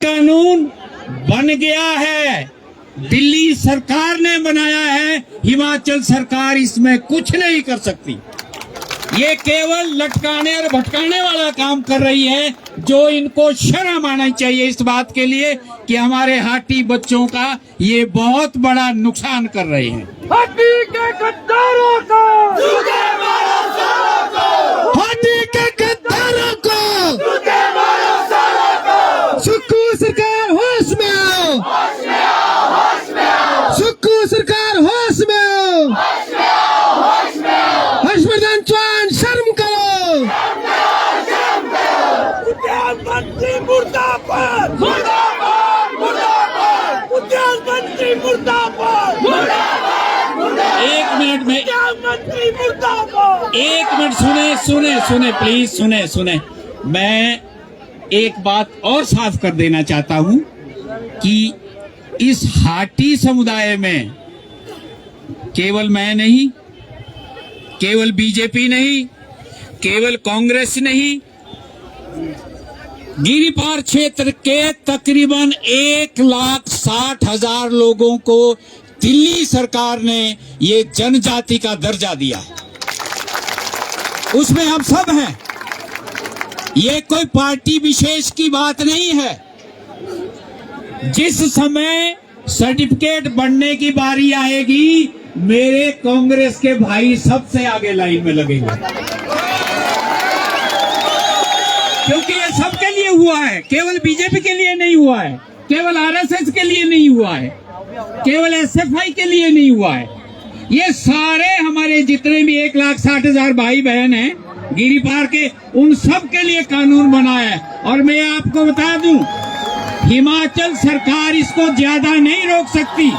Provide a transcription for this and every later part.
कानून बन गया है, दिल्ली सरकार ने बनाया है, हिमाचल सरकार इसमें कुछ नहीं कर सकती। ये केवल लटकाने और भटकाने वाला काम कर रही है, जो इनको शर्म आना चाहिए इस बात के लिए कि हमारे हाटी बच्चों का ये बहुत बड़ा नुकसान कर रहे हैं। हाटी के गद्दारों को, हाटी के गद्दारों को, सुक्खू सरकार होश में आओ, सुक्खू सरकार होश में आओ, हर्षवर्धन चौहान शर्म करो, उद्यान मंत्री मुर्दाबाद, उद्यान मंत्री मुर्दाबाद, एक मिनट में, उद्यान मंत्री मुर्दाबाद। एक मिनट सुने प्लीज सुने। मैं एक बात और साफ कर देना चाहता हूं कि इस हाटी समुदाय में केवल मैं नहीं, केवल बीजेपी नहीं, केवल कांग्रेस नहीं, गिरिपार क्षेत्र के तकरीबन 1,60,000 लोगों को दिल्ली सरकार ने ये जनजाति का दर्जा दिया है। उसमें हम सब हैं। ये कोई पार्टी विशेष की बात नहीं है। जिस समय सर्टिफिकेट बनने की बारी आएगी, मेरे कांग्रेस के भाई सबसे आगे लाइन में लगेंगे, क्योंकि ये सबके लिए हुआ है, केवल बीजेपी के लिए नहीं हुआ है, केवल आरएसएस के लिए नहीं हुआ है, केवल एसएफआई के लिए नहीं हुआ है। ये सारे हमारे जितने भी 1,60,000 भाई बहन हैं गिरिपार के, उन सब के लिए कानून बना है। और मैं आपको बता दूं, हिमाचल सरकार इसको ज्यादा नहीं रोक सकती।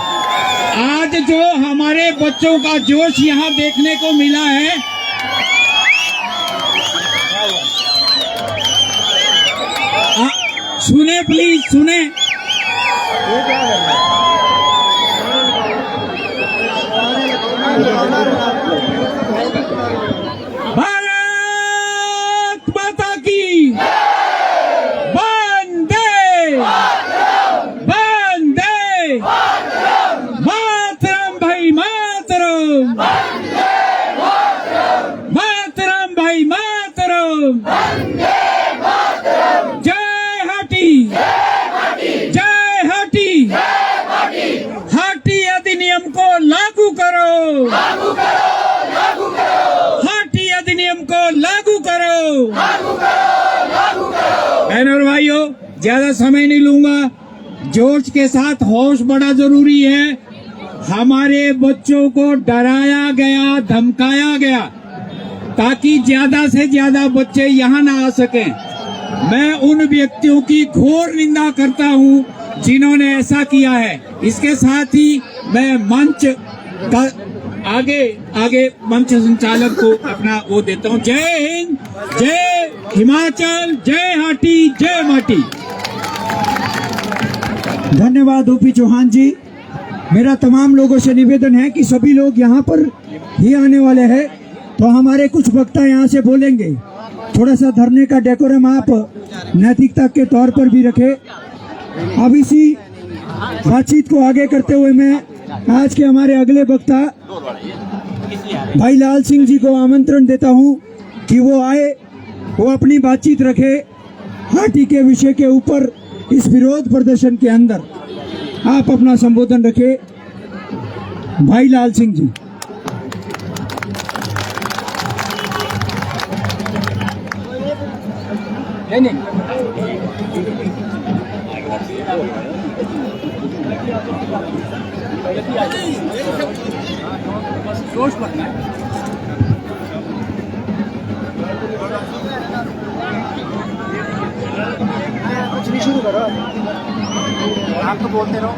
आज जो हमारे बच्चों का जोश यहाँ देखने को मिला है, सुने प्लीज सुने, भारत माता की वंदे वंदे मातरम भाई मातरम, मातरम भाई मातरम, जय हाटी, जय हाटी, हाटी अधिनियम को लागू करो, हाटी अधिनियम को लागू करो। बहनों और भाइयों, ज्यादा समय नहीं लूंगा। जोश के साथ होश बड़ा जरूरी है। हमारे बच्चों को डराया गया, धमकाया गया, ताकि ज्यादा से ज्यादा बच्चे यहाँ ना आ सकें। मैं उन व्यक्तियों की घोर निंदा करता हूँ जिन्होंने ऐसा किया है। इसके साथ ही मैं मंच का आगे मंच संचालक को अपना वो देता हूँ। जय हिंद, जय हिमाचल, जय हाटी, जय माटी। धन्यवाद ओपी चौहान जी। मेरा तमाम लोगों से निवेदन है कि सभी लोग यहाँ पर ही आने वाले हैं, तो हमारे कुछ वक्ता यहाँ से बोलेंगे। थोड़ा सा धरने का डेकोरम आप नैतिकता के तौर पर भी रखें। अब इसी बातचीत को आगे करते हुए मैं आज के हमारे अगले वक्ता भाई लाल सिंह जी को आमंत्रण देता हूं कि वो आए, वो अपनी बातचीत रखे हाटी के विषय के ऊपर। इस विरोध प्रदर्शन के अंदर आप अपना संबोधन रखे। भाई लाल सिंह जी। कुछ नहीं शुरू करो, आप तो बोलते रहो।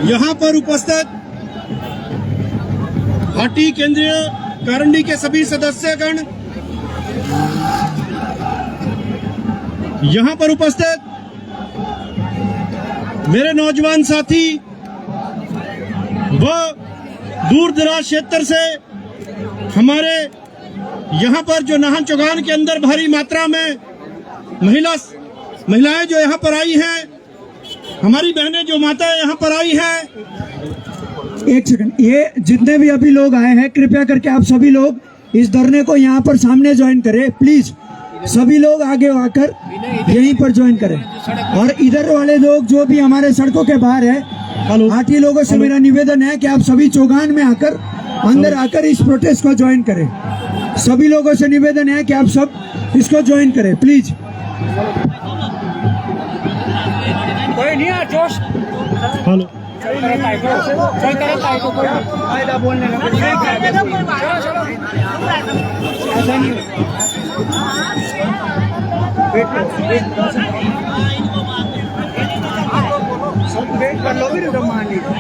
यहाँ पर उपस्थित हाटी केंद्रीय कारंडी के सभी सदस्यगण, यहाँ पर उपस्थित मेरे नौजवान साथी व दूर दराज क्षेत्र से हमारे यहाँ पर जो नाहन चौगान के अंदर भारी मात्रा में महिलाएं जो यहाँ पर आई हैं, हमारी बहनें जो माताएं यहाँ पर आई हैं, एक सेकंड, ये जितने भी अभी लोग आए हैं कृपया करके आप सभी लोग इस धरने को यहाँ पर सामने ज्वाइन करें प्लीज। सभी लोग आगे आकर यहीं पर ज्वाइन करें और इधर वाले लोग जो भी हमारे सड़कों के बाहर है, हाटी लोगों से मेरा निवेदन है कि आप सभी चौगान में आकर अंदर आकर इस प्रोटेस्ट को ज्वाइन करें। सभी लोगों से निवेदन है कि आप सब इसको ज्वाइन करें प्लीज। कोई नहीं है जोश हेलो फायदा बोलने लगा ऐसा नहीं वेट कर लो फिर मान लीजिए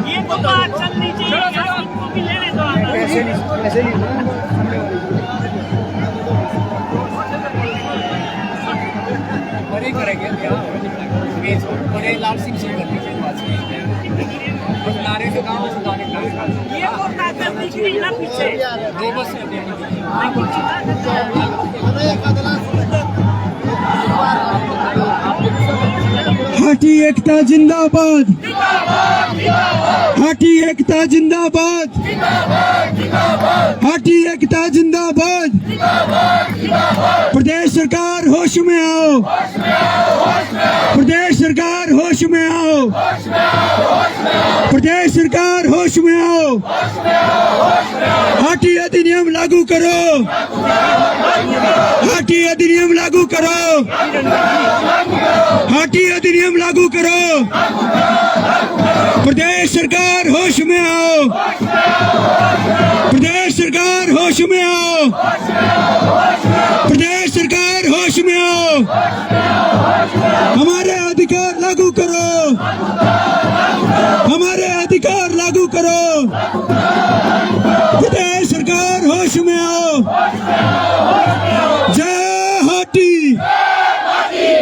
ये तो बात चल लीजिए, इनको भी लेने दो। ऐसे नहीं बड़े करेंगे बड़े लाल सिंह से नारे से गाँव छुड़ाने का ये तो ताकत दिख रही ना पीछे। हाटी एकता जिंदाबाद, हाटी एकता जिंदाबाद, हाटी एकता जिंदाबाद। प्रदेश सरकार होश में आओ, प्रदेश सरकार होश में आओ, प्रदेश सरकार होश में आओ। हाटी अधिनियम लागू करो, हाटी अधिनियम लागू करो, हाटी अधिनियम लागू करो। प्रदेश सरकार होश में आओ, प्रदेश सरकार होश में आओ, प्रदेश सरकार होश में आओ। हमारे अधिकार लागू करो, हमारे अधिकार लागू करो। प्रदेश सरकार होश में आओ। जय हाटी,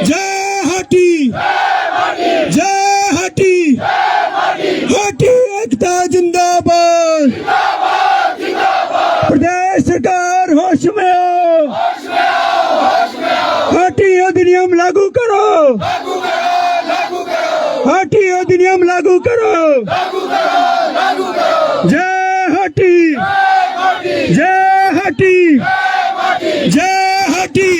जय हाटी, जय हाटी, हाटी एकता जिंदाबाद। प्रदेश सरकार होश में आओ, हाटी अधिनियम लागू करो, हाटी अधिनियम लागू करो। जय हाटी, जय हाटी, जय हाटी।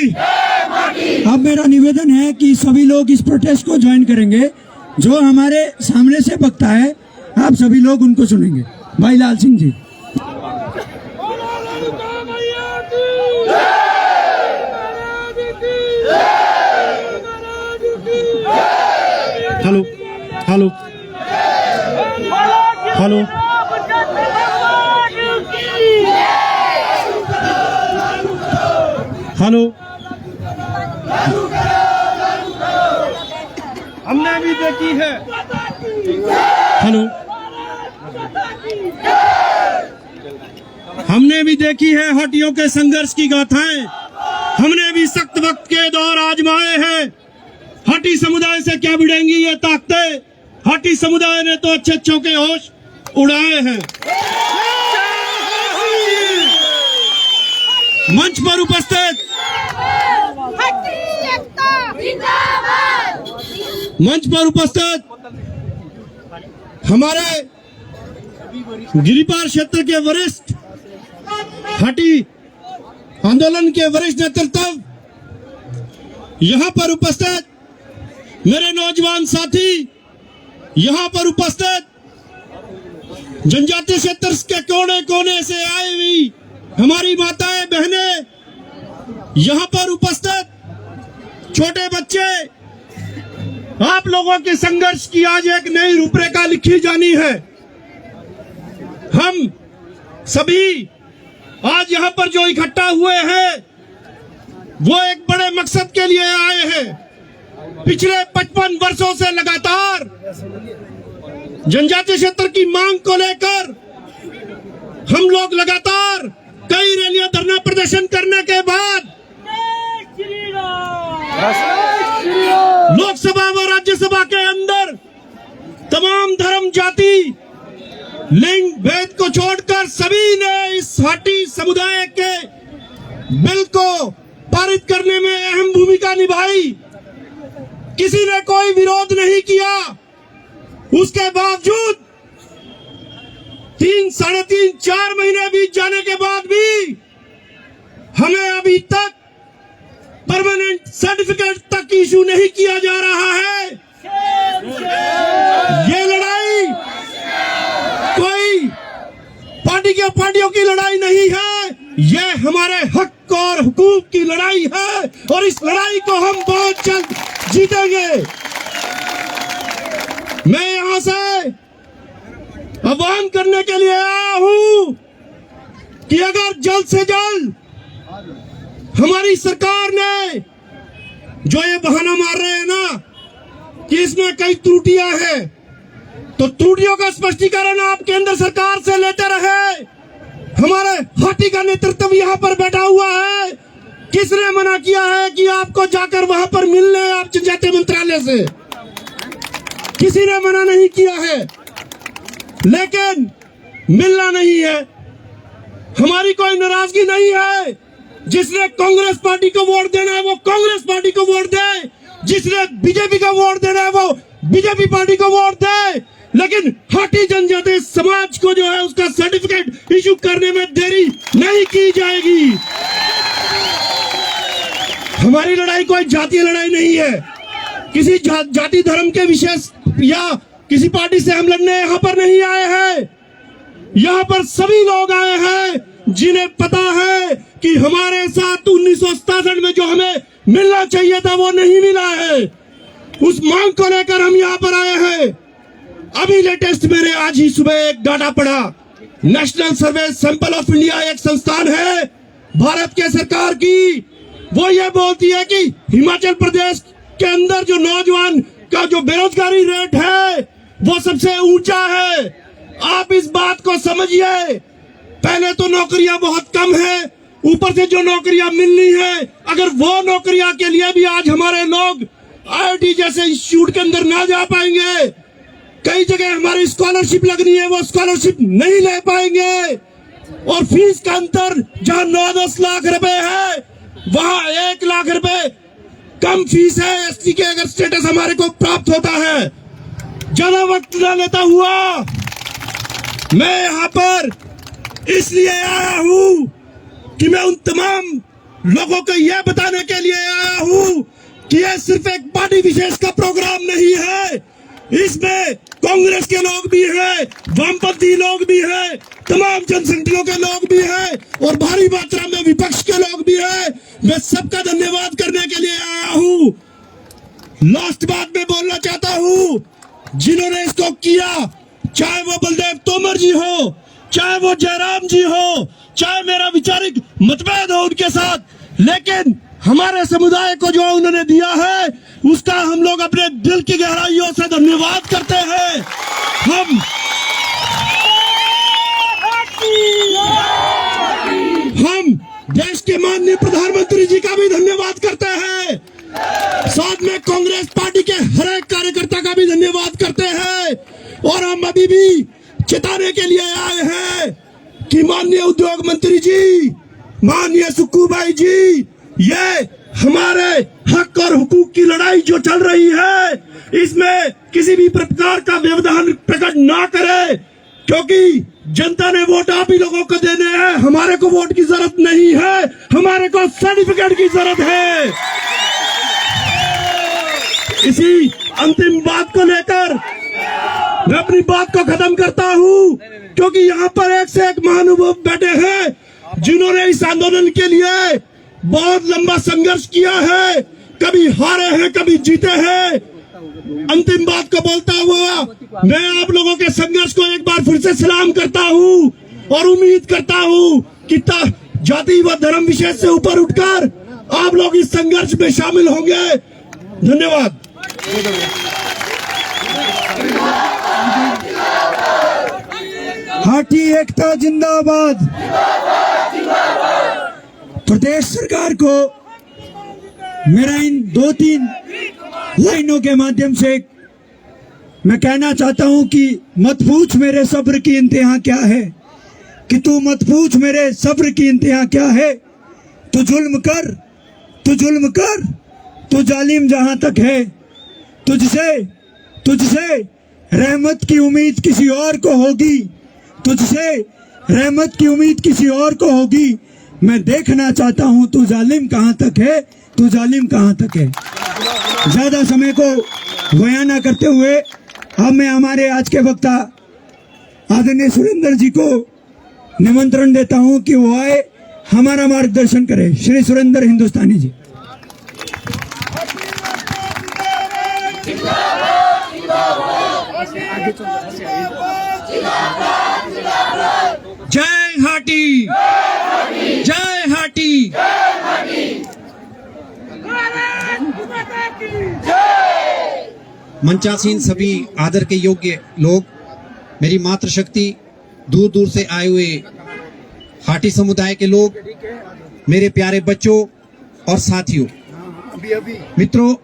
अब मेरा निवेदन है कि सभी लोग इस प्रोटेस्ट को ज्वाइन करेंगे। जो हमारे सामने से बकता है आप सभी लोग उनको सुनेंगे। भाई लाल Singh ji. Hello hello hello hello, हमने भी देखी है। हेलो, हमने भी देखी है हाटियों के संघर्ष की गाथाएं। हमने भी सख्त वक्त के दौर आजमाए हैं। हाटी समुदाय से क्या भिड़ेंगी ये ताकतें? हाटी समुदाय ने तो अच्छे अच्छों के होश उड़ाए हैं। मंच पर उपस्थित मंच पर उपस्थित हमारे गिरिपार क्षेत्र के वरिष्ठ हाटी आंदोलन के वरिष्ठ नेतृत्व, यहाँ पर उपस्थित मेरे नौजवान साथी, यहाँ पर उपस्थित जनजातीय क्षेत्र के कोने कोने से आई हुई हमारी माताएं बहनें, यहाँ पर उपस्थित छोटे बच्चे, आप लोगों के संघर्ष की आज एक नई रूपरेखा लिखी जानी है। हम सभी आज यहाँ पर जो इकट्ठा हुए हैं वो एक बड़े मकसद के लिए आए हैं। पिछले 55 वर्षों से लगातार जनजातीय क्षेत्र की मांग को लेकर हम लोग लगातार कई रैलियां धरना प्रदर्शन करने के बाद लोकसभा व राज्यसभा के अंदर तमाम धर्म, जाति, लिंग भेद को छोड़कर सभी ने इस हाटी समुदाय के बिल को पारित करने में अहम भूमिका निभाई। किसी ने कोई विरोध नहीं किया। उसके बावजूद 3, साढ़े 3, 4 महीने बीत जाने के बाद भी हमें अभी तक परमानेंट सर्टिफिकेट तक इशू नहीं किया जा रहा है। ये लड़ाई कोई पार्टियों की लड़ाई नहीं है, ये हमारे हक और हुकूक की लड़ाई है और इस लड़ाई को हम बहुत जल्द जीतेंगे। मैं यहां से आह्वान करने के लिए आया हूं कि अगर जल्द से जल्द हमारी सरकार ने जो ये बहाना मार रहे हैं ना कि इसमें कई त्रुटियां हैं, तो त्रुटियों का स्पष्टीकरण आप केंद्र सरकार से लेते रहे। हमारे हाटी का नेतृत्व यहाँ पर बैठा हुआ है। किसने मना किया है कि आपको जाकर वहां पर मिलने आप जनजातीय मंत्रालय से? किसी ने मना नहीं किया है, लेकिन मिलना नहीं है। हमारी कोई नाराजगी नहीं है। जिसने कांग्रेस पार्टी को वोट देना है वो कांग्रेस पार्टी को वोट दे, जिसने बीजेपी का वोट देना है वो बीजेपी पार्टी को वोट दे, लेकिन हाटी जनजातीय समाज को जो है उसका सर्टिफिकेट इशू करने में देरी नहीं की जाएगी। हमारी लड़ाई कोई जातीय लड़ाई नहीं है। किसी जाति धर्म के विशेष या किसी पार्टी से हम लड़ने यहाँ पर नहीं आए हैं। यहाँ पर सभी लोग आए हैं जिन्हें पता है कि हमारे साथ 1967 में जो हमें मिलना चाहिए था वो नहीं मिला है। उस मांग को लेकर हम यहाँ पर आए हैं। अभी लेटेस्ट मैंने आज ही सुबह एक डाटा पढ़ा। National survey sample of India एक संस्थान है भारत के सरकार की। वो ये बोलती है कि हिमाचल प्रदेश के अंदर जो नौजवान का जो बेरोजगारी रेट है वो सबसे ऊंचा है। आप इस बात को समझिए। पहले तो नौकरियां बहुत कम है, ऊपर से जो नौकरियां मिलनी है, अगर वो नौकरियां के लिए भी आज हमारे लोग IIT जैसे इंस्टीट्यूट के अंदर ना जा पाएंगे, कई जगह हमारी स्कॉलरशिप लगनी है वो स्कॉलरशिप नहीं ले पाएंगे, और फीस का अंतर जहां 9-10 लाख रुपए है वहां 1 लाख रुपए कम फीस है। ST के अगर स्टेटस हमारे को प्राप्त होता है। ज्यादा वक्त न लेता हुआ मैं यहाँ पर इसलिए आया हूँ कि मैं उन तमाम लोगों को यह बताने के लिए आया हूँ कि यह सिर्फ एक पार्टी विशेष का प्रोग्राम नहीं है। इसमें कांग्रेस के लोग भी हैं, वामपंथी लोग भी हैं, तमाम जनसंख्याओं के लोग भी हैं और भारी मात्रा में विपक्ष के लोग भी हैं। मैं सबका धन्यवाद करने के लिए आया हूँ। लास्ट बात मैं बोलना चाहता हूँ, जिन्होंने इसको किया, चाहे वो बलदेव तोमर जी हो, चाहे वो जयराम जी हो, चाहे मेरा वैचारिक मतभेद हो उनके साथ, लेकिन हमारे समुदाय को जो उन्होंने दिया है उसका हम लोग अपने दिल की गहराइयों से धन्यवाद करते हैं। हम देश के माननीय प्रधानमंत्री जी का भी धन्यवाद करते हैं, साथ में कांग्रेस पार्टी के हर एक कार्यकर्ता का भी धन्यवाद करते हैं। और हम अभी भी चेताने के लिए आए हैं कि माननीय उद्योग मंत्री जी, माननीय सुक्खू भाई जी, ये हमारे हक और हुकूक की लड़ाई जो चल रही है इसमें किसी भी प्रकार का व्यवधान प्रकट ना करे, क्योंकि जनता ने वोट आप ही लोगों को देने हैं। हमारे को वोट की जरूरत नहीं है, हमारे को सर्टिफिकेट की जरूरत है। इसी अंतिम बात को लेकर मैं अपनी बात को खत्म करता हूँ, क्योंकि यहाँ पर एक से एक महानुभाव बैठे हैं जिन्होंने इस आंदोलन के लिए बहुत लंबा संघर्ष किया है, कभी हारे हैं कभी जीते हैं। अंतिम बात को बोलता हुआ मैं आप लोगों के संघर्ष को एक बार फिर से सलाम करता हूँ और उम्मीद करता हूँ कि जाति व धर्म विशेष से ऊपर उठकर आप लोग इस संघर्ष में शामिल होंगे। धन्यवाद। हाटी एकता जिंदाबाद। प्रदेश सरकार को मेरा इन 2-3 लाइनों के माध्यम से मैं कहना चाहता हूं कि मत पूछ मेरे सब्र की इंतहा क्या है, कि तू मत पूछ मेरे सब्र की इंतहा क्या है, तू जुल्म कर, तू जुल्म कर, तू जालिम जहां तक है, तुझसे रहमत की उम्मीद किसी और को होगी, तुझसे रहमत की उम्मीद किसी और को होगी। मैं देखना चाहता हूं तू जालिम कहां तक है, तू जालिम कहां तक है। ज्यादा समय को बयान न करते हुए अब मैं हमारे आज के वक्ता आदरणीय सुरेंद्र जी को निमंत्रण देता हूं कि वो आए, हमारा मार्गदर्शन करे। श्री सुरेंद्र हिंदुस्तानी जी। जय हाटी, जय हाटी। मंचासीन सभी आदर के योग्य लोग, मेरी मातृशक्ति, दूर दूर से आए हुए हाटी समुदाय के लोग, मेरे प्यारे बच्चों और साथियों, मित्रों,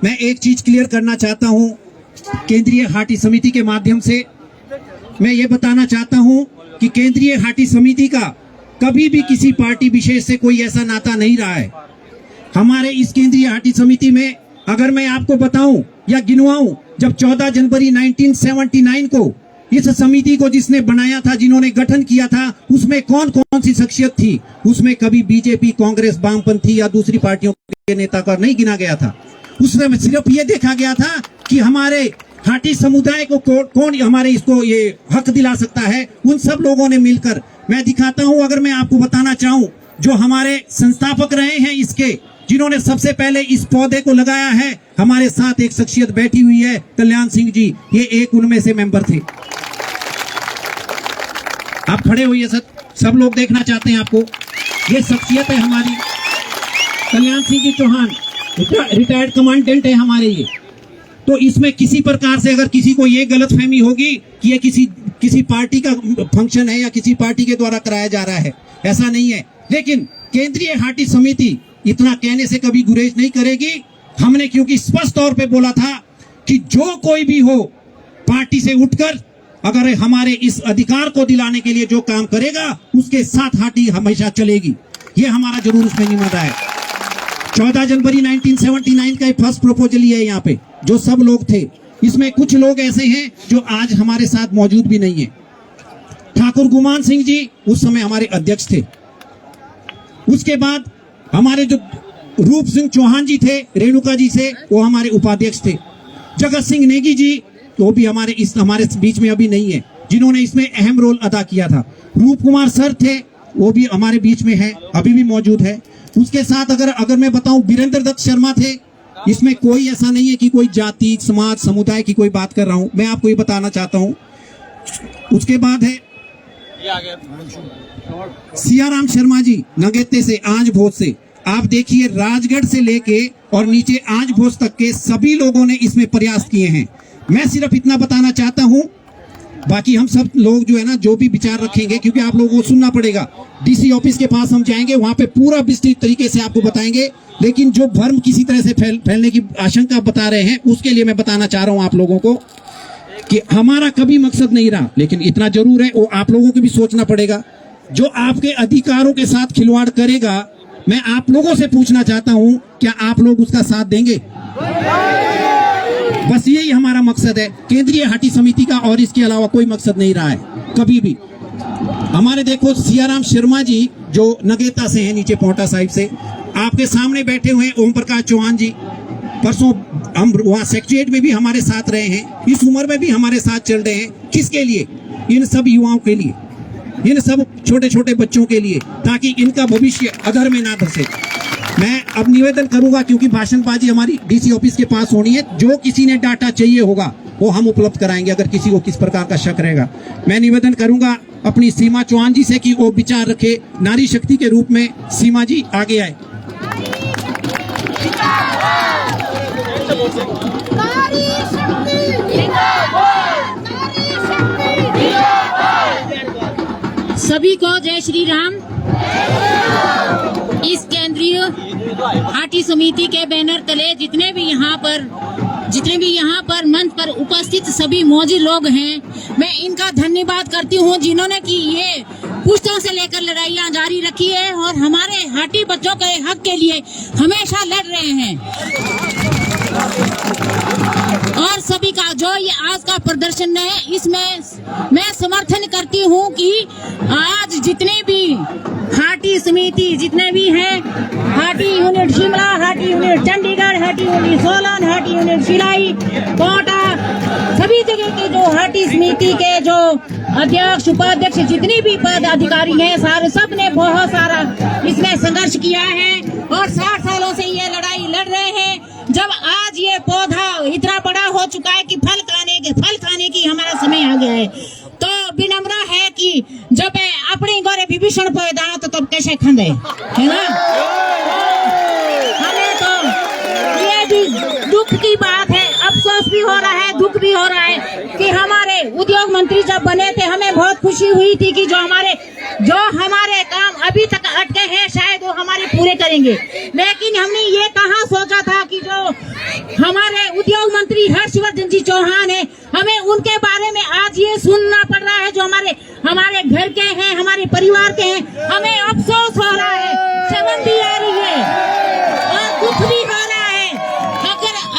मैं एक चीज क्लियर करना चाहता हूं। केंद्रीय हाटी समिति के माध्यम से मैं ये बताना चाहता हूं कि केंद्रीय हाटी समिति का कभी भी किसी पार्टी विशेष से कोई ऐसा नाता नहीं रहा है। हमारे इस केंद्रीय हाटी समिति में अगर मैं आपको बताऊं या गिनवाऊं, जब 14 जनवरी 1979 को इस समिति को जिसने बनाया था, जिन्होंने गठन किया था, उसमें कौन कौन सी शख्सियत थी? उसमें कभी बीजेपी, कांग्रेस, वामपंथी या दूसरी पार्टियों के नेता का नहीं गिना गया था। उसमें सिर्फ ये देखा गया था कि हमारे हाटी समुदाय को कौन हमारे इसको ये हक दिला सकता है। उन सब लोगों ने मिलकर, मैं दिखाता हूं, अगर मैं आपको बताना चाहूं, जो हमारे संस्थापक रहे हैं इसके, जिन्होंने सबसे पहले इस पौधे को लगाया है, हमारे साथ एक शख्सियत बैठी हुई है, कल्याण सिंह जी, ये एक उनमें से मेंबर थे। आप खड़े होइए सर, सब लोग देखना चाहते हैं आपको। ये शख्सियत है हमारी, कल्याण सिंह जी चौहान, रिटायर्ड कमांडेंट है हमारे ये। तो इसमें किसी प्रकार से अगर किसी को ये गलतफहमी होगी कि ये किसी पार्टी का फंक्शन है या किसी पार्टी के द्वारा कराया जा रहा है, ऐसा नहीं है। लेकिन केंद्रीय हाटी समिति इतना कहने से कभी गुरेज नहीं करेगी। हमने क्योंकि स्पष्ट तौर पे बोला था कि जो कोई भी हो पार्टी से उठकर अगर हमारे इस अधिकार को दिलाने के लिए जो काम करेगा, उसके साथ हाटी हमेशा चलेगी। ये हमारा जरूर उसमें निमंत्रण है। 14 जनवरी 1979 का फर्स्ट प्रपोजल ही है यहाँ पे, जो सब लोग थे। इसमें कुछ लोग ऐसे हैं जो आज हमारे साथ मौजूद भी नहीं है। ठाकुर गुमान सिंह जी उस समय हमारे अध्यक्ष थे। उसके बाद हमारे जो रूप सिंह चौहान जी थे रेणुका जी से, वो हमारे उपाध्यक्ष थे। जगत सिंह नेगी जी, वो भी हमारे बीच में अभी नहीं है, जिन्होंने इसमें अहम रोल अदा किया था। रूप कुमार सर थे, वो भी हमारे बीच में है, अभी भी मौजूद है। उसके साथ अगर मैं बताऊं, वीरेंद्र दत्त शर्मा थे। इसमें कोई ऐसा नहीं है कि कोई जाति, समाज, समुदाय की कोई बात कर रहा हूं, मैं आपको ये बताना चाहता हूं। उसके बाद है सियाराम शर्मा जी, नगेते से, आंज भोज से। आप देखिए, राजगढ़ से लेके और नीचे आंज भोज तक के सभी लोगों ने इसमें प्रयास किए हैं। मैं सिर्फ इतना बताना चाहता हूं, बाकी हम सब लोग जो है ना, जो भी विचार रखेंगे, क्योंकि आप लोगों को सुनना पड़ेगा। डीसी ऑफिस के पास हम जाएंगे, वहां पे पूरा विस्तृत तरीके से आपको बताएंगे। लेकिन जो भ्रम किसी तरह से फैलने की आशंका बता रहे हैं, उसके लिए मैं बताना चाह रहा हूं आप लोगों को कि हमारा कभी मकसद नहीं रहा। लेकिन इतना जरूर है, वो आप लोगों को भी सोचना पड़ेगा। जो आपके अधिकारों के साथ खिलवाड़ करेगा, मैं आप लोगों से पूछना चाहता हूं, क्या आप लोग उसका साथ देंगे? बस यही हमारा मकसद है, केंद्रीय हाटी समिति का, और इसके अलावा कोई मकसद नहीं रहा है कभी भी। हमारे देखो सियाराम शर्मा जी, जो नगेता से हैं, नीचे पोंटा साहिब से, आपके सामने बैठे हुए हैं ओम प्रकाश चौहान जी। परसों हम वहाँ सेक्रेटरीट में भी हमारे साथ रहे हैं, इस उम्र में भी हमारे साथ चल रहे हैं। किसके लिए? इन सब युवाओं के लिए, इन सब छोटे छोटे बच्चों के लिए, ताकि इनका भविष्य अधर में ना धंसे। मैं अब निवेदन करूंगा, क्योंकि भाषणबाजी हमारी डीसी ऑफिस के पास होनी है। जो किसी ने डाटा चाहिए होगा वो हम उपलब्ध कराएंगे, अगर किसी को किस प्रकार का शक रहेगा। मैं निवेदन करूंगा अपनी सीमा चौहान जी से कि वो विचार रखे, नारी शक्ति के रूप में। सीमा जी आगे आए। सभी को जय श्री राम। इस केंद्रीय हाटी समिति के बैनर तले जितने भी यहाँ पर मंच पर उपस्थित सभी मौजूद लोग हैं, मैं इनका धन्यवाद करती हूँ, जिन्होंने कि ये पुश्तों से लेकर लड़ाइयां जारी रखी है और हमारे हाटी बच्चों के हक के लिए हमेशा लड़ रहे हैं। और सभी का जो ये आज का प्रदर्शन है, इसमें मैं समर्थन करती हूँ कि आज जितने भी हाटी समिति जितने भी हैं, Hati unit Shimla, Hati unit Chandigarh, Hati unit Solan, Hati unit Shillai, Kota, सभी जगह के जो हाटी समिति के जो अध्यक्ष उपाध्यक्ष जितने भी पदाधिकारी हैं, सारे सब ने बहुत सारा इसमें संघर्ष किया है और 60 सालों से ये लड़ाई लड़ रहे हैं। जब आज ये पौधा इतना बड़ा हो चुका है कि फल खाने की हमारा समय आ गया है, तो विनम्र है कि जब अपने गोरे विभीषण पैदा तो तब कैसे खंदे, है ना। हमें तो ये भी दुख की बात है, अफसोस भी हो रहा है, दुख भी हो रहा है कि हमारे उद्योग मंत्री जब बने थे, हमें बहुत खुशी हुई थी कि जो हमारे काम अभी तक अटके हैं शायद वो हमारे पूरे करेंगे। लेकिन हमने ये कहाँ सोचा था कि जो हमारे उद्योग मंत्री हर्षवर्धन जी चौहान है, हमें उनके बारे में आज ये सुनना पड़ रहा है, जो हमारे घर के हैं, हमारे परिवार के हैं। हमें अफसोस हो रहा है, शर्म भी आ रही है और दुख भी हो रहा है।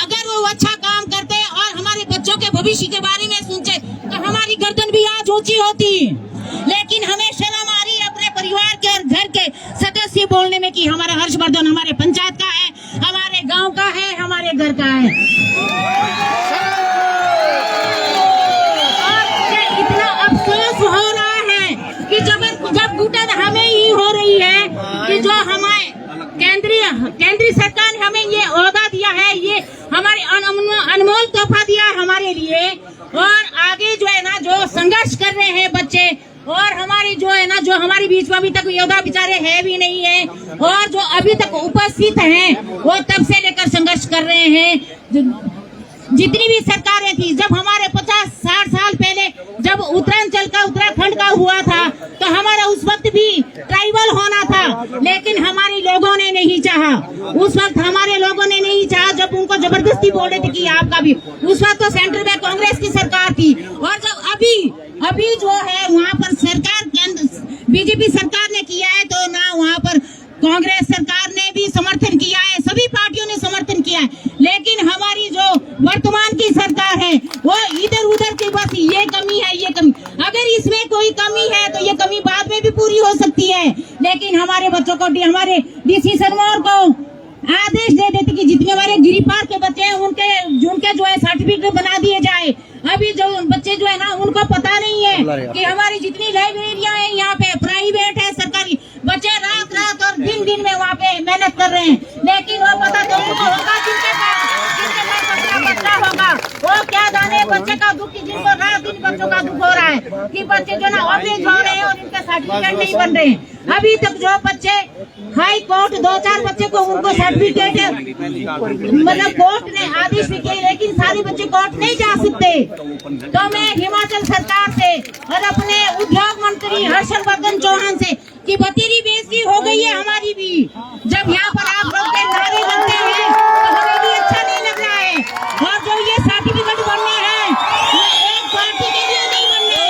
अगर वो अच्छा काम करते और हमारे बच्चों के भविष्य के बारे में सोचे तो हमारी गर्दन भी आज ऊंची होती। लेकिन हमें शर्म आ रही है अपने परिवार के और घर के सदस्य बोलने में कि हमारा हर्षवर्धन हमारे पंचायत का है, हमारे गांव का है, हमारे घर का है। और इतना अफसोस हो रहा है कि जब घुटन हमें ही हो रही है कि जो हमारे केंद्रीय सरकार ने हमें ये ओहदा दिया है, ये हमारे अनमोल तोहफा दिया है हमारे लिए। और आगे जो है ना, जो संघर्ष कर रहे हैं बच्चे और हमारी जो है ना, जो हमारे बीच में अभी तक योद्धा बेचारे है भी नहीं है और जो अभी तक उपस्थित हैं वो तब से लेकर संघर्ष कर रहे हैं। जितनी भी सरकारें थी, जब हमारे 50-60 साल पहले जब उत्तराखंड का हुआ था तो हमारा उस वक्त भी ट्राइबल होना था, लेकिन हमारे लोगों ने नहीं चाहा। उस वक्त हमारे लोगों ने नहीं चाहा, जब उनको जबरदस्ती बोल रहे थे कि आपका भी। उस वक्त तो सेंटर में कांग्रेस की सरकार थी और जब अभी जो है वहाँ पर सरकार बीजेपी सरकार ने किया है, तो ना वहाँ पर कांग्रेस सरकार ने भी समर्थन किया है, सभी पार्टियों ने समर्थन किया है। लेकिन हमारी जो वर्तमान की सरकार है वो इधर उधर की बस ये कमी है, ये कमी। अगर इसमें कोई कमी है तो ये कमी बाद में भी पूरी हो सकती है। लेकिन हमारे बच्चों को, हमारे डीसी सरमौर को आदेश दे देते कि जितने हमारे गिरिपार के बच्चे हैं उनके जो है सर्टिफिकेट बना दिए जाए। अभी जो बच्चे जो है ना, उनको पता नहीं है कि हमारी जितनी लाइब्रेरियां हैं यहाँ पे प्राइवेट है, सरकारी, बच्चे रात और दिन में वहाँ पे मेहनत कर रहे हैं। लेकिन वो पता तो उनको होगा जिनके पास बच्चा होगा, वो क्या जाने बच्चे का दुख, जिनको रात दिन बच्चों का दुख हो रहा है कि बच्चे जो ना ऑफिस हो रहे हैं और इनके सर्टिफिकेट नहीं बन रहे हैं। अभी तक जो बच्चे हाई कोर्ट 2-4 बच्चे को उनको सर्टिफिकेट मतलब कोर्ट ने आदेश भी किए, लेकिन सारे बच्चे कोर्ट नहीं जा सकते। तो मैं हिमाचल सरकार से और अपने उद्योग मंत्री हर्षवर्धन चौहान से कि बतेरी बेइज्जती हो गई है हमारी भी। जब यहाँ पर आप लोग के नारे बनते हैं तो हमें भी अच्छा नहीं लग रहा है। और जो ये सर्टिफिकेट बनने हैं ये एक पार्टी के लिए नहीं बनने,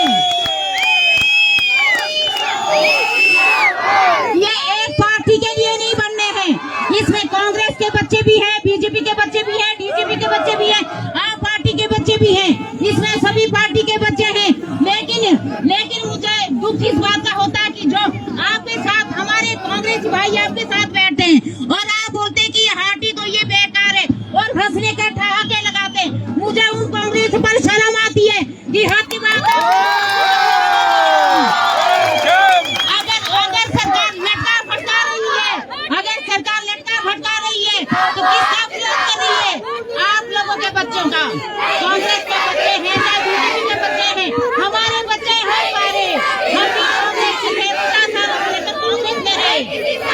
ये एक पार्टी के लिए नहीं बनने हैं। इसमें कांग्रेस के बच्चे भी हैं, बीजेपी के बच्चे भी हैं, डीजीपी के बच्चे भी हैं, आम पार्टी के बच्चे भी हैं, इसमें सभी पार्टी के बच्चे हैं। लेकिन मुझे दुख इस बात का होता है कि जो आपके साथ हमारे कांग्रेस भाई आपके साथ बैठते हैं और आप बोलते हैं कि हाटी तो ये बेकार है और हंसने का ठहाके लगाते हैं। मुझे उन कांग्रेस पर शर्म आती है कि हाटी बात अगर सरकार लटका फटका रही है, तो किसका विरोध कर रही है? आप लोगों के बच्चों का, कांग्रेस के बच्चे हैं या बीजेपी के बच्चे हैं, हमारे बच्चे हैं सारे। हम भी कांग्रेस से 50 सालों से लेकर कांग्रेस में रहे,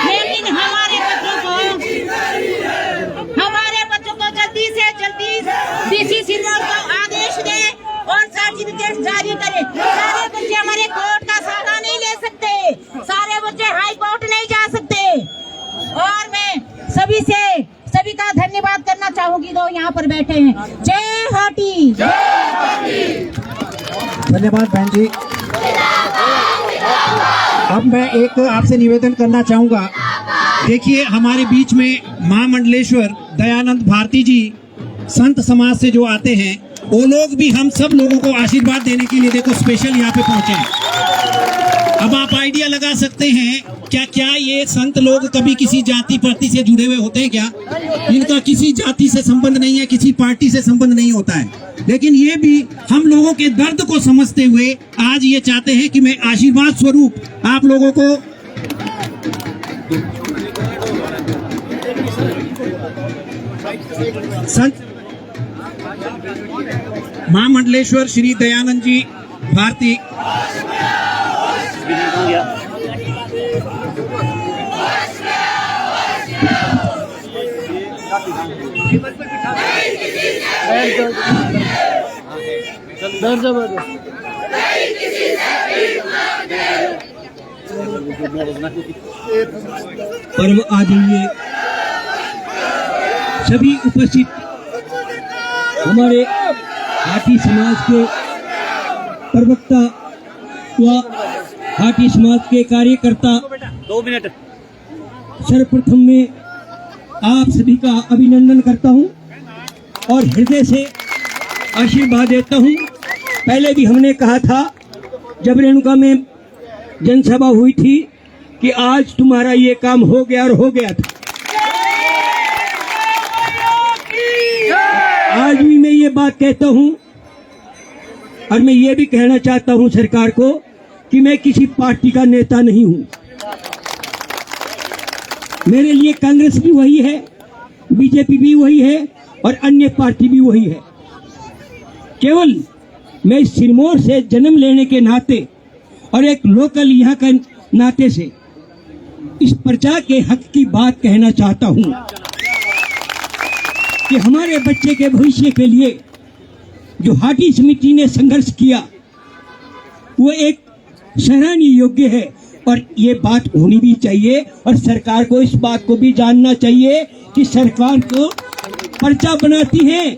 लेकिन हमारे बच्चों को जल्दी से जल्दी डीसी सिरमौर को आदेश दे और सर्टिफिकेट जारी करे। सारे बच्चे हमारे कोर्ट का सहारा नहीं ले सकते, सारे बच्चे हाई कोर्ट नहीं जा सकते। और मैं सभी का धन्यवाद करना चाहूंगी जो यहाँ पर बैठे हैं। जय हाटी। धन्यवाद बहन जी। अब मैं एक आपसे निवेदन करना चाहूंगा। देखिए, हमारे बीच में महामंडलेश्वर दयानंद भारती जी संत समाज से जो आते हैं, वो लोग भी हम सब लोगों को आशीर्वाद देने के लिए देखो स्पेशल यहाँ पे पहुंचे हैं। अब आप आइडिया लगा सकते हैं क्या ये संत लोग कभी किसी जाति पार्टी से जुड़े हुए होते हैं क्या? इनका किसी जाति से संबंध नहीं है, किसी पार्टी से संबंध नहीं होता है, लेकिन ये भी हम लोगों के दर्द को समझते हुए आज ये चाहते हैं कि मैं आशीर्वाद स्वरूप आप लोगों को संत महामंडलेश्वर श्री दयानंद जी भारती पर्व आदरणीय सभी उपस्थित हमारे हाटी समाज के प्रवक्ता व हाटी समाज के कार्यकर्ता, 2 मिनट। सर्वप्रथम में आप सभी का अभिनंदन करता हूं और हृदय से आशीर्वाद देता हूं। पहले भी हमने कहा था जब रेणुका में जनसभा हुई थी कि आज तुम्हारा ये काम हो गया और हो गया था। आज भी मैं ये बात कहता हूं और मैं ये भी कहना चाहता हूं सरकार को कि मैं किसी पार्टी का नेता नहीं हूं। मेरे लिए कांग्रेस भी वही है, बीजेपी भी वही है और अन्य पार्टी भी वही है। केवल मैं सिरमौर से जन्म लेने के नाते और एक लोकल यहाँ का नाते से इस प्रजा के हक की बात कहना चाहता हूं कि हमारे बच्चे के भविष्य के लिए जो हाटी समिति ने संघर्ष किया वो एक सराहनीय योग्य है और ये बात होनी भी चाहिए और सरकार को इस बात को भी जानना चाहिए कि सरकार को प्रजा बनाती है,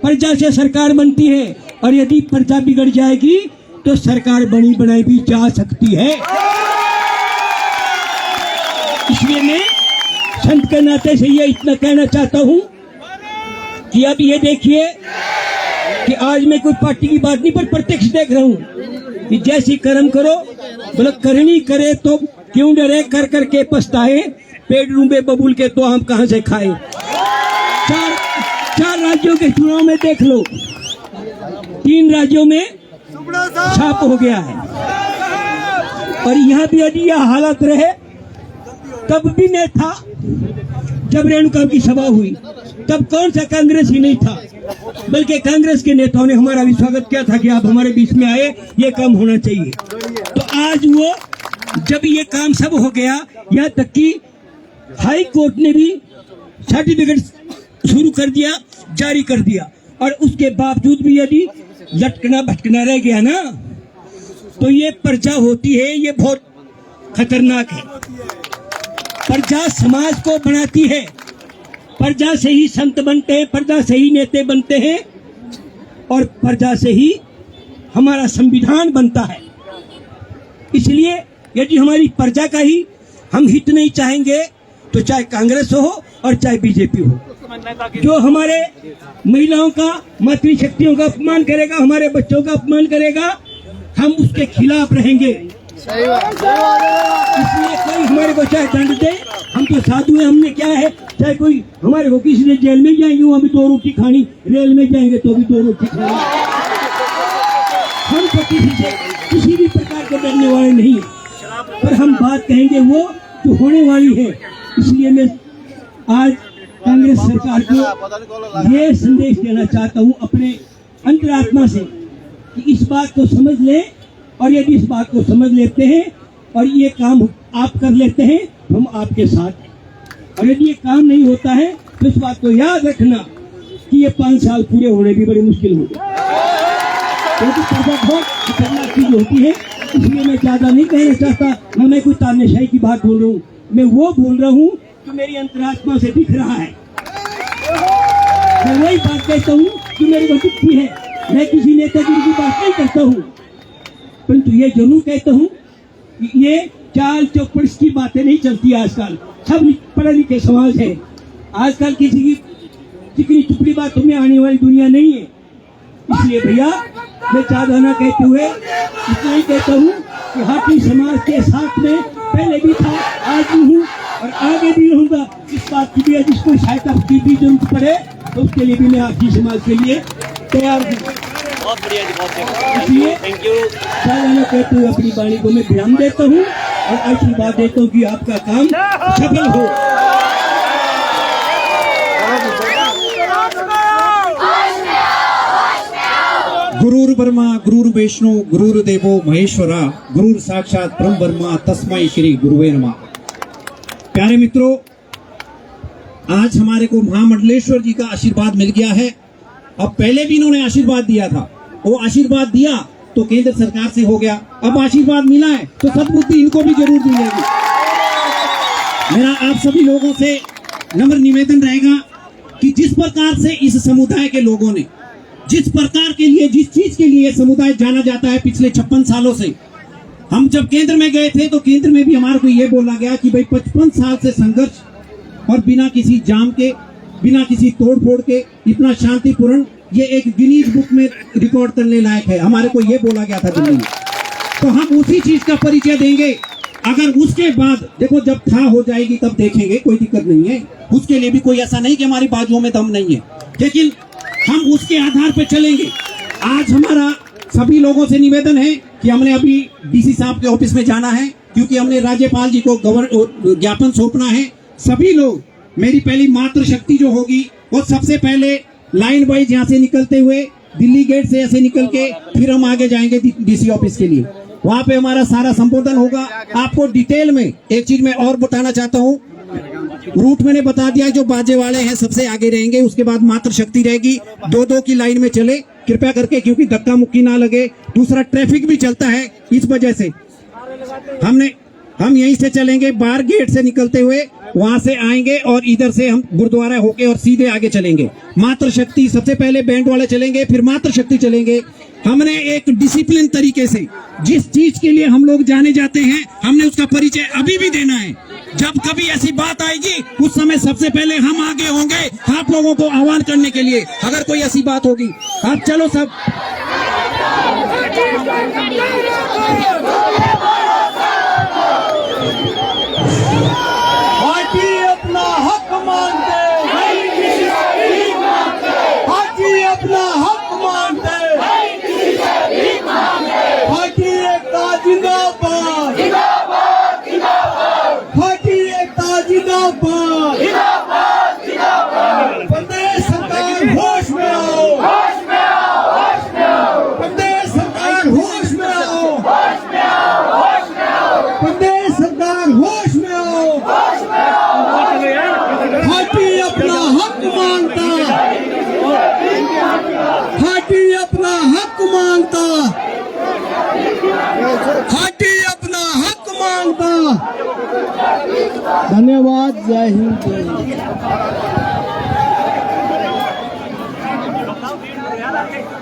प्रजा से सरकार बनती है और यदि प्रजा बिगड़ जाएगी तो सरकार बनी बनाई भी जा सकती है। इसलिए मैं संत के नाते से ये इतना कहना चाहता हूं कि अब ये देखिए कि आज मैं कोई पार्टी की बात नहीं पर प्रत्यक्ष देख रहा हूं कि जैसी कर्म करो, मतलब करनी करे तो क्यों डरे, कर करके पछताए, पेट डूबे बबूल के तो हम कहां से खाए। चार राज्यों के चुनाव में देख लो, 3 राज्यों में छाप हो गया है और यहाँ भी यदि यह हालत रहे, तब भी मैं था जब रेणुका की सभा हुई, तब कौन सा कांग्रेस ही नहीं था, बल्कि कांग्रेस के नेताओं ने हमारा भी स्वागत किया था कि आप हमारे बीच में आए, ये काम होना चाहिए। तो आज वो जब ये काम सब हो गया, यहाँ तक कि हाई कोर्ट ने भी सर्टिफिकेट शुरू कर दिया, जारी कर दिया और उसके बावजूद भी यदि लटकना भटकना रह गया ना, तो ये प्रजा होती है, ये बहुत खतरनाक है। प्रजा समाज को बनाती है, प्रजा से ही संत बनते हैं, प्रजा से ही नेता बनते हैं और प्रजा से ही हमारा संविधान बनता है। इसलिए यदि हमारी प्रजा का ही हम हित नहीं चाहेंगे तो चाहे कांग्रेस हो और चाहे बीजेपी हो, जो हमारे महिलाओं का, मातृशक्तियों का अपमान करेगा, हमारे बच्चों का अपमान करेगा, हम उसके खिलाफ रहेंगे। इसलिए कोई हमारे को चाहे दंड दे, हम तो साधु हैं, हमने क्या है, चाहे कोई हमारे को किसी ने जेल में जाएंगे वो अभी 2 रोटी खानी, रेल में जाएंगे तो भी 2 रोटी खानी। हम तो किसी भी प्रकार के डरने वाले नहीं है, पर हम बात कहेंगे वो जो होने वाली है। इसलिए मैं आज कांग्रेस सरकार को ये संदेश देना चाहता हूँ अपने अंतरात्मा से कि इस बात को समझ लें और यदि इस बात को समझ लेते हैं और ये काम आप कर लेते हैं तो हम आपके साथ हैं, और यदि ये काम नहीं होता है तो इस बात को याद रखना कि ये 5 साल पूरे होने भी बड़ी मुश्किल होगी, क्योंकि प्रजा बहुत खतरनाक चीज होती है। इसलिए मैं ज्यादा नहीं कहना चाहता, न मैं कोई तानाशाही की बात बोल रहा हूँ, मैं वो बोल रहा हूँ जो मेरी अंतरात्मा से दिख रहा है। मैं वही बात कहता हूँ जो मेरी को दिखती है। मैं किसी नेतागिरी की बात नहीं करता हूँ, परंतु ये जरूर कहता हूँ ये चाल चौपड़ की बातें नहीं चलती आजकल। सब पढ़े लिखे समाज है। आजकल किसी की चिकनी चुपड़ी बातों में आने वाली दुनिया नहीं है। इसलिए भैया मैं चादाना कहते हुए इतना ही कहता हूँ कि हाथी समाज के साथ में पहले भी था, आज भी हूँ और आगे भी रहूंगा। इस बात की भी जिसको सहायता की भी जरूरत पड़े तो उसके लिए भी मैं हाथी समाज के लिए तैयार हूँ। बहुत बढ़िया जी, बहुत बढ़िया। इसलिए थैंक यू। चादाना कहते हुए अपनी वाणी को मैं विराम देता हूँ और आशीर्वाद देता हूँ कि आपका काम सफल हो। गुरुर् ब्रह्मा गुरुर् विष्णु गुरुर्देवो महेश्वरा गुरुर् साक्षात परम ब्रह्मा तस्मै श्री गुरुवे नमः। प्यारे मित्रों, आज हमारे को महामंडलेश्वर जी का आशीर्वाद मिल गया है। अब पहले भी इन्होंने आशीर्वाद दिया था, वो आशीर्वाद दिया तो केंद्र सरकार से हो गया, अब आशीर्वाद मिला है तो सद्बुद्धि इनको भी जरूर मिलेगी। मेरा आप सभी लोगों से नम्र निवेदन रहेगा कि जिस प्रकार से इस समुदाय के लोगों ने, जिस प्रकार के लिए, जिस चीज के लिए समुदाय जाना जाता है पिछले 56 सालों से, हम जब केंद्र में गए थे तो केंद्र में भी हमारे को ये बोला गया कि भाई 55 साल से संघर्ष और बिना किसी जाम के, बिना किसी तोड़ फोड़ के इतना शांतिपूर्ण, ये एक गिनीज बुक में रिकॉर्ड करने लायक है, हमारे को ये बोला गया था दिल्ली में। तो हम उसी चीज का परिचय देंगे। अगर उसके बाद देखो जब था हो जाएगी तब देखेंगे, कोई दिक्कत नहीं है। उसके लिए भी कोई ऐसा नहीं कि हमारी बाजुओं में दम नहीं है, लेकिन हम उसके आधार पर चलेंगे। आज हमारा सभी लोगों से निवेदन है कि हमने अभी डीसी साहब के ऑफिस में जाना है, क्योंकि हमने राज्यपाल जी को ज्ञापन सौंपना है। सभी लोग, मेरी पहली मातृशक्ति जो होगी वो सबसे पहले लाइन वाइज यहाँ से निकलते हुए दिल्ली गेट से ऐसे निकल के फिर हम आगे जाएंगे डीसी ऑफिस के लिए। वहाँ पे हमारा सारा संबोधन होगा। आपको डिटेल में एक चीज मैं और बताना चाहता हूँ, रूट मैंने बता दिया, जो बाजे वाले हैं सबसे आगे रहेंगे, उसके बाद मातृशक्ति रहेगी। 2-2 की लाइन में चले कृपया करके, क्योंकि धक्का मुक्की ना लगे। दूसरा ट्रैफिक भी चलता है, इस वजह से हम यहीं से चलेंगे, बाहर गेट से निकलते हुए वहां से आएंगे और इधर से हम गुरुद्वारा होके और सीधे आगे चलेंगे। मातृशक्ति सबसे पहले बैंड वाले चलेंगे, फिर मातृशक्ति चलेंगे। हमने एक डिसिप्लिन तरीके से जिस चीज के लिए हम लोग जाने जाते हैं, हमने उसका परिचय अभी भी देना है। जब कभी ऐसी बात आएगी उस समय सबसे पहले हम आगे होंगे आप लोगों को आह्वान करने के लिए। अगर कोई ऐसी बात होगी, आप चलो सब। पार्टी अपना हक मांगते, पार्टी अपना हक मांगते, पार्टी एकता जिंदाबाद, पार्टी एकता जिंदाबाद, प्रदेश सरकार होश में आओ, प्रदेश सरकार होश में आओ, प्रदेश सरकार होश में आओ। पार्टी अपना हक मांगता, पार्टी अपना हक मांगता, पार्टी अपना हक मांगता। धन्यवाद। जय हिंद, जय हिंद।